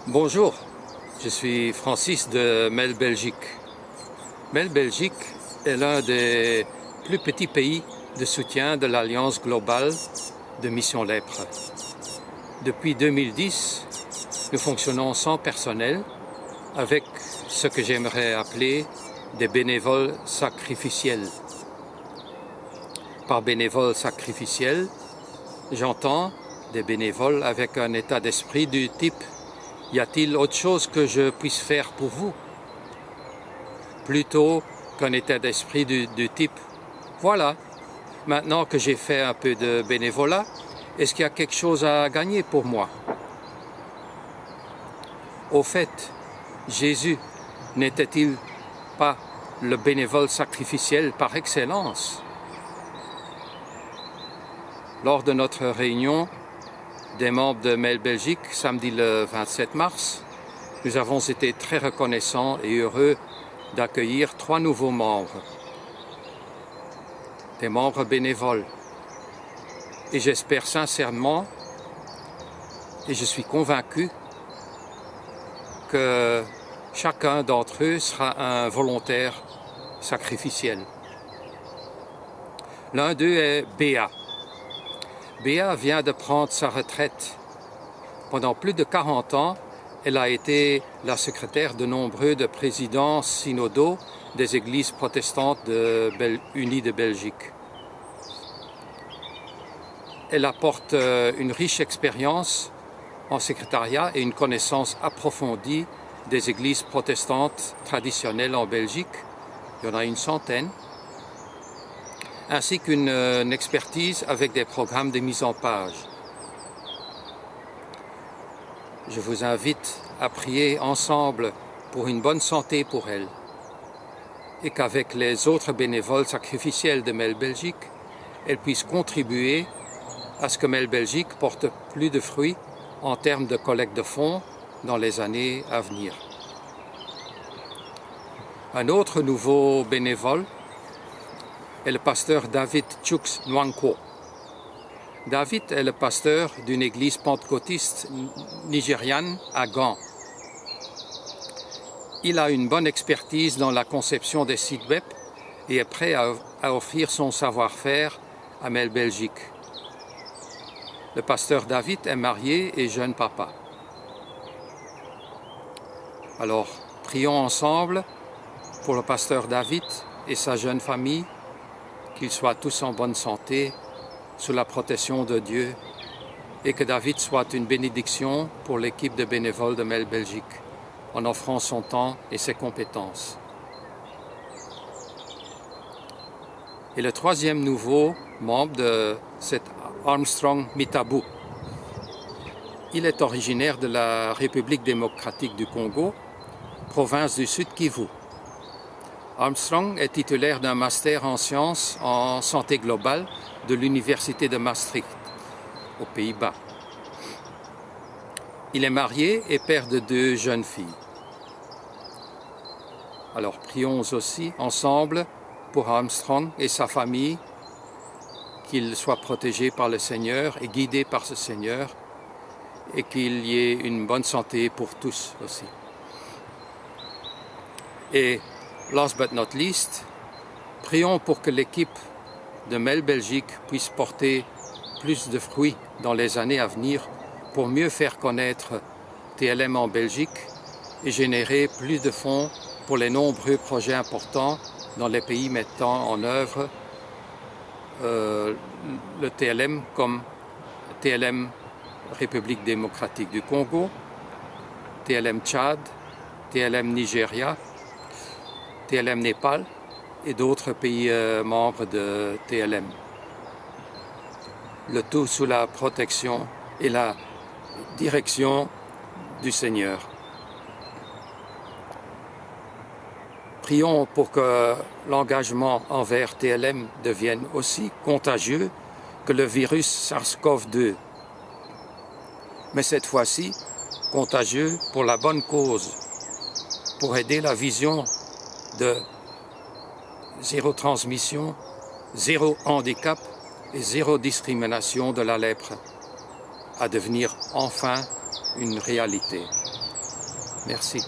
Bonjour, je suis Francis de MEL Belgique. MEL Belgique est l'un des plus petits pays de soutien de l'Alliance globale de Mission Lèpre. Depuis 2010, nous fonctionnons sans personnel avec ce que j'aimerais appeler des bénévoles sacrificiels. Par bénévoles sacrificiels, j'entends des bénévoles avec un état d'esprit du type « Y a-t-il autre chose que je puisse faire pour vous ?» plutôt qu'un état d'esprit du type « Voilà, maintenant que j'ai fait un peu de bénévolat, est-ce qu'il y a quelque chose à gagner pour moi ?» Au fait, Jésus n'était-il pas le bénévole sacrificiel par excellence? Lors de notre réunion des membres de MEL Belgique, samedi le 27 mars, nous avons été très reconnaissants et heureux d'accueillir 3 nouveaux membres, des membres bénévoles. Et j'espère sincèrement, et je suis convaincu, que chacun d'entre eux sera un volontaire sacrificiel. L'un d'eux est Béa. Béa vient de prendre sa retraite. Pendant plus de 40 ans, elle a été la secrétaire de nombreux présidents synodaux des églises protestantes unies de Belgique. Elle apporte une riche expérience en secrétariat et une connaissance approfondie des églises protestantes traditionnelles en Belgique. Il y en a une centaine. Ainsi qu'une expertise avec des programmes de mise en page. Je vous invite à prier ensemble pour une bonne santé pour elle et qu'avec les autres bénévoles sacrificiels de MEL Belgique, elle puisse contribuer à ce que MEL Belgique porte plus de fruits en termes de collecte de fonds dans les années à venir. Un autre nouveau bénévole est le pasteur David Chooks Nwankwo. David est le pasteur d'une église pentecôtiste nigériane à Gand. Il a une bonne expertise dans la conception des sites web et est prêt à offrir son savoir-faire à MEL Belgique. Le pasteur David est marié et jeune papa. Alors, prions ensemble pour le pasteur David et sa jeune famille, qu'ils soient tous en bonne santé, sous la protection de Dieu, et que David soit une bénédiction pour l'équipe de bénévoles de MEL Belgique, en offrant son temps et ses compétences. Et le troisième nouveau membre de cet Armstrong Mitabu. Il est originaire de la République démocratique du Congo, province du Sud Kivu. Armstrong est titulaire d'un master en sciences en santé globale de l'Université de Maastricht, aux Pays-Bas. Il est marié et père de 2 jeunes filles. Alors prions aussi ensemble pour Armstrong et sa famille, qu'il soit protégé par le Seigneur et guidé par ce Seigneur, et qu'il y ait une bonne santé pour tous aussi. Et last but not least, prions pour que l'équipe de MEL Belgique puisse porter plus de fruits dans les années à venir pour mieux faire connaître TLM en Belgique et générer plus de fonds pour les nombreux projets importants dans les pays mettant en œuvre le TLM comme TLM République démocratique du Congo, TLM Tchad, TLM Nigeria, TLM Népal et d'autres pays membres de TLM. Le tout sous la protection et la direction du Seigneur. Prions pour que l'engagement envers TLM devienne aussi contagieux que le virus SARS-CoV-2. Mais cette fois-ci, contagieux pour la bonne cause, pour aider la vision de zéro transmission, zéro handicap et zéro discrimination de la lèpre à devenir enfin une réalité. Merci.